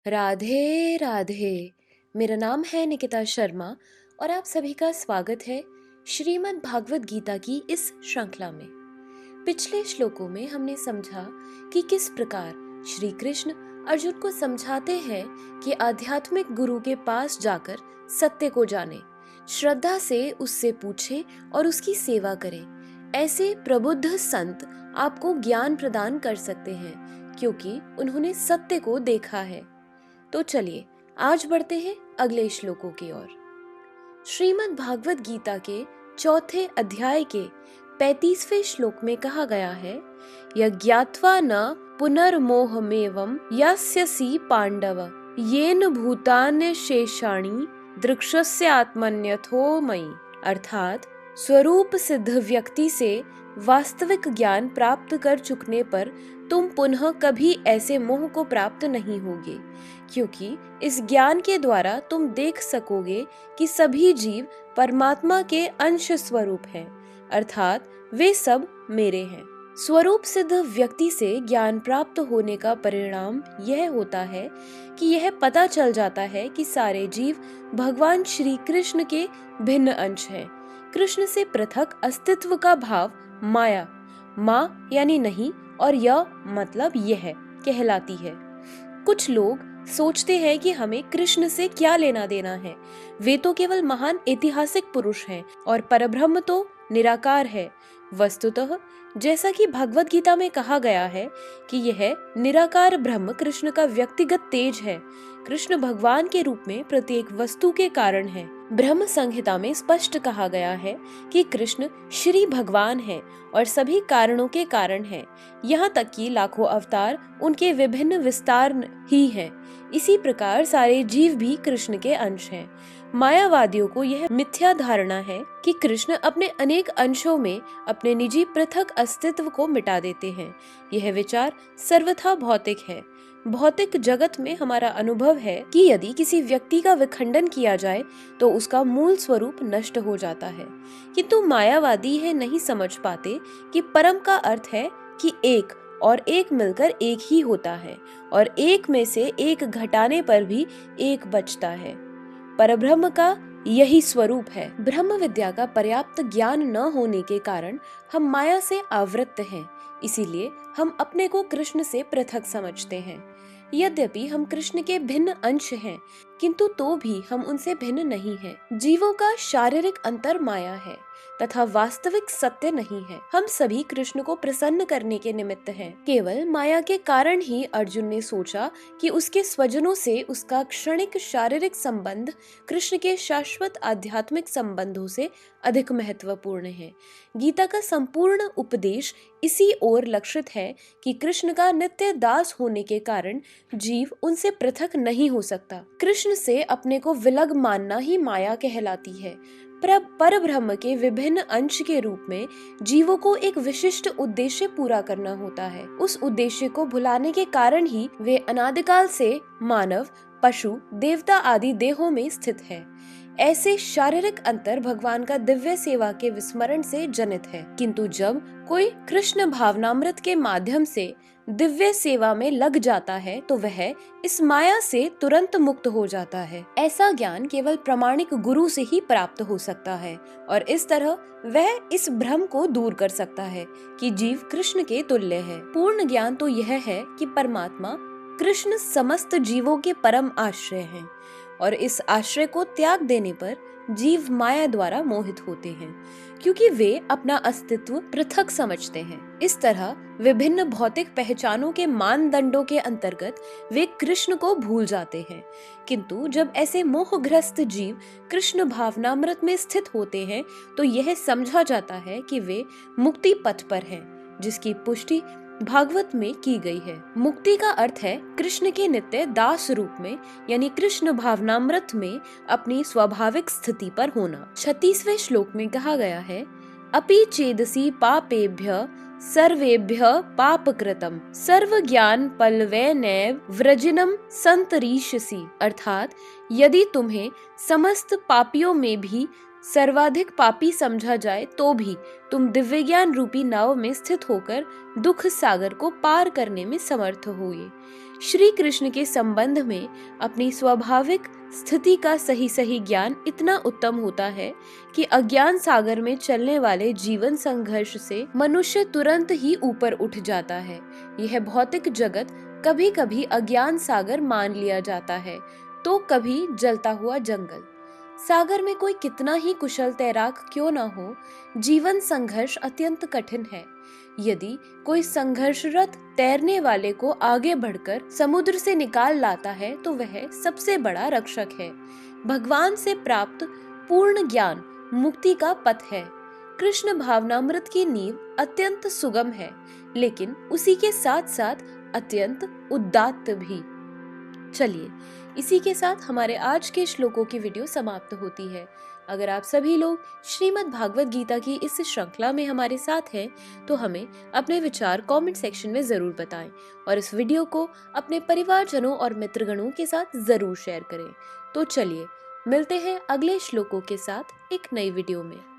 राधे राधे। मेरा नाम है निकिता शर्मा और आप सभी का स्वागत है श्रीमद् भागवत गीता की इस श्रृंखला में। पिछले श्लोकों में हमने समझा कि किस प्रकार श्री कृष्ण अर्जुन को समझाते हैं कि आध्यात्मिक गुरु के पास जाकर सत्य को जाने, श्रद्धा से उससे पूछें और उसकी सेवा करें। ऐसे प्रबुद्ध संत आपको ज्ञान प्रदान कर सकते हैं क्योंकि उन्होंने सत्य को देखा है। तो चलिए आज बढ़ते हैं अगले श्लोकों की ओर। श्रीमद् भागवत गीता के चौथे अध्याय के 35वें श्लोक में कहा गया है, यज्ञात्वा न पुनर्मोहमेवं यास्यसि पांडव येन भूतान्य शेषाणि दृक्षस्य आत्मन्यथो मयि। अर्थात स्वरूप सिद्ध व्यक्ति से वास्तविक ज्ञान प्राप्त कर चुकने पर तुम पुनः कभी ऐसे मोह को प्राप्त नहीं होगे, क्योंकि इस ज्ञान के द्वारा तुम देख सकोगे कि सभी जीव परमात्मा के अंश स्वरूप हैं, अर्थात वे सब मेरे हैं। स्वरूप सिद्ध व्यक्ति से ज्ञान प्राप्त होने का परिणाम यह होता है कि यह पता चल जाता है कि सारे जीव भगवान श्री कृष्ण के भिन्न अंश हैं। कृष्ण से पृथक अस्तित्व का भाव माया, माँ यानी नहीं और यह मतलब यह कहलाती है। कुछ लोग सोचते हैं कि हमें कृष्ण से क्या लेना देना है, वे तो केवल महान ऐतिहासिक पुरुष हैं और परब्रह्म तो निराकार है। वस्तुतः जैसा कि भगवत गीता में कहा गया है कि यह निराकार ब्रह्म कृष्ण का व्यक्तिगत तेज है। कृष्ण भगवान के रूप में प्रत्येक वस्तु के कारण है। ब्रह्म संहिता में स्पष्ट कहा गया है कि कृष्ण श्री भगवान है और सभी कारणों के कारण है। यहाँ तक कि लाखों अवतार उनके विभिन्न विस्तार ही हैं। इसी प्रकार सारे जीव भी कृष्ण के अंश हैं। मायावादियों को यह मिथ्या धारणा है कि कृष्ण अपने अनेक अंशों में अपने निजी पृथक अस्तित्व को मिटा देते हैं। यह विचार सर्वथा भौतिक है। भौतिक जगत में हमारा अनुभव है कि यदि किसी व्यक्ति का विखंडन किया जाए तो उसका मूल स्वरूप नष्ट हो जाता है, किंतु मायावादी यह नहीं समझ पाते कि परम का अर्थ है कि एक और एक मिलकर एक ही होता है और एक में से एक घटाने पर भी एक बचता है। परब्रह्म का यही स्वरूप है। ब्रह्म विद्या का पर्याप्त ज्ञान न होने के कारण हम माया से आवृत्त हैं, इसीलिए हम अपने को कृष्ण से पृथक समझते हैं। यद्यपि हम कृष्ण के भिन्न अंश हैं, किंतु तो भी हम उनसे भिन्न नहीं हैं। जीवों का शारीरिक अंतर माया है तथा वास्तविक सत्य नहीं है। हम सभी कृष्ण को प्रसन्न करने के निमित्त हैं। केवल माया के कारण ही अर्जुन ने सोचा कि उसके स्वजनों से उसका क्षणिक शारीरिक संबंध कृष्ण के शाश्वत आध्यात्मिक संबंधों से अधिक महत्वपूर्ण है। गीता का संपूर्ण उपदेश इसी ओर लक्षित है कि कृष्ण का नित्य दास होने के कारण जीव उनसे पृथक नहीं हो सकता। कृष्ण से अपने को विलग मानना ही माया कहलाती है। परब्रह्म के विभिन्न अंश के रूप में जीवों को एक विशिष्ट उद्देश्य पूरा करना होता है। उस उद्देश्य को भुलाने के कारण ही वे अनादिकाल से मानव, पशु, देवता आदि देहों में स्थित है। ऐसे शारीरिक अंतर भगवान का दिव्य सेवा के विस्मरण से जनित है, किंतु जब कोई कृष्ण भावनामृत के माध्यम से दिव्य सेवा में लग जाता है तो वह इस माया से तुरंत मुक्त हो जाता है। ऐसा ज्ञान केवल प्रामाणिक गुरु से ही प्राप्त हो सकता है और इस तरह वह इस भ्रम को दूर कर सकता है कि जीव कृष्ण के तुल्य है। पूर्ण ज्ञान तो यह है कि परमात्मा कृष्ण समस्त जीवों के परम आश्रय हैं और इस आश्रय को त्याग देने पर जीव माया द्वारा मोहित होते हैं, क्योंकि वे अपना अस्तित्व पृथक समझते हैं। इस तरह विभिन्न भौतिक पहचानों के मानदंडों के अंतर्गत वे कृष्ण को भूल जाते हैं। किंतु जब ऐसे मोहग्रस्त जीव कृष्ण भावनामृत में स्थित होते हैं तो यह समझा जाता है कि वे मुक्ति पथ पर हैं, जिसकी पुष्टि भागवत में की गई है। मुक्ति का अर्थ है कृष्ण के नित्य दास रूप में, यानी कृष्ण भावनामृत में अपनी स्वाभाविक स्थिति पर होना। 36वें श्लोक में कहा गया है, अपि चेदसि पापेभ्य सर्वेभ्य पापकृतम सर्व ज्ञान पल्लवैनैव व्रजिनम संतरीष्यसि। अर्थात यदि तुम्हें समस्त पापियों में भी सर्वाधिक पापी समझा जाए तो भी तुम दिव्य ज्ञान रूपी नाव में स्थित होकर दुख सागर को पार करने में समर्थ होगे। श्री कृष्ण के संबंध में अपनी स्वाभाविक स्थिति का सही सही ज्ञान इतना उत्तम होता है कि अज्ञान सागर में चलने वाले जीवन संघर्ष से मनुष्य तुरंत ही ऊपर उठ जाता है। यह भौतिक जगत कभी कभी अज्ञान सागर मान लिया जाता है, तो कभी जलता हुआ जंगल। सागर में कोई कितना ही कुशल तैराक क्यों ना हो, जीवन संघर्ष अत्यंत कठिन है। यदि कोई संघर्षरत तैरने वाले को आगे बढ़कर समुद्र से निकाल लाता है तो वह सबसे बड़ा रक्षक है। भगवान से प्राप्त पूर्ण ज्ञान मुक्ति का पथ है। कृष्ण भावनामृत की नींव अत्यंत सुगम है, लेकिन उसी के साथ साथ अत्यंत उदात्त भी। चलिए, इसी के साथ हमारे आज के श्लोकों की वीडियो समाप्त होती है। अगर आप सभी लोग श्रीमद् भागवत गीता की इस श्रृंखला में हमारे साथ हैं, तो हमें अपने विचार कमेंट सेक्शन में जरूर बताएं और इस वीडियो को अपने परिवारजनों और मित्रगणों के साथ जरूर शेयर करें। तो चलिए, मिलते हैं अगले श्लोकों के साथ एक नई वीडियो में।